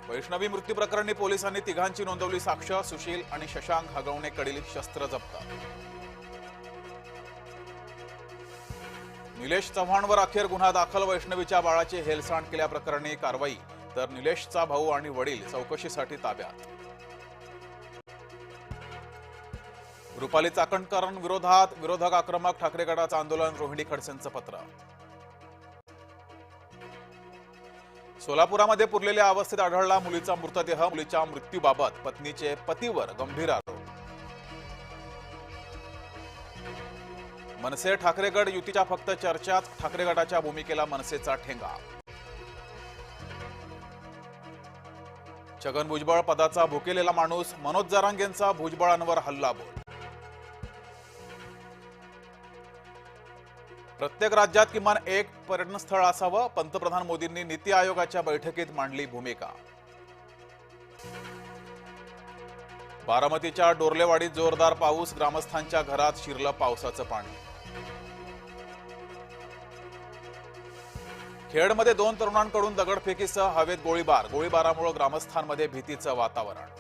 वैष्णवी मृत्यू प्रकरणी पोलिसांनी तिघांची नोंदवली साक्ष। सुशील आणि शशांक हगवणेकडील शस्त्र जप्त। निलेश चव्हाणवर अखेर गुन्हा दाखल। वैष्णवीच्या बाळाची हेळसांड केल्याप्रकरणी कारवाई, तर निलेशचा भाऊ आणि वडील चौकशीसाठी ताब्यात। रुपाली चाकणकर विरोधात विरोधक आक्रमक। ठाकरे गटाचं आंदोलन। रोहिणी खडसेंचं पत्र। सोलापुरामध्ये पुरलेल्या अवस्थेत आढळला मुलीचा मृतदेह। मुलीच्या मृत्यूबाबत पत्नीचे पतीवर गंभीर आरोप। मनसे ठाकरे गट युतीच्या फक्त चर्चात। ठाकरे गटाच्या भूमिकेला मनसेचा ठेंगा। छगन भुजबळ पदाचा भुकेलेला माणूस। मनोज जरांगेंचा भुजबळांवर हल्लाबोल। प्रत्येक राज्यात किमान एक पर्यटन स्थळ असावं। पंतप्रधान मोदींनी नीती आयोगाच्या बैठकीत मांडली भूमिका। बारामतीच्या डोर्लेवाडीत जोरदार पाऊस। ग्रामस्थांच्या घरात शिरलं पावसाचं पाणी। खेडमध्ये 2 तरुणांकडून दगडफेकीसह हवेत गोळीबार। गोळीबारामुळे ग्रामस्थांमध्ये भीतीचं वातावरण।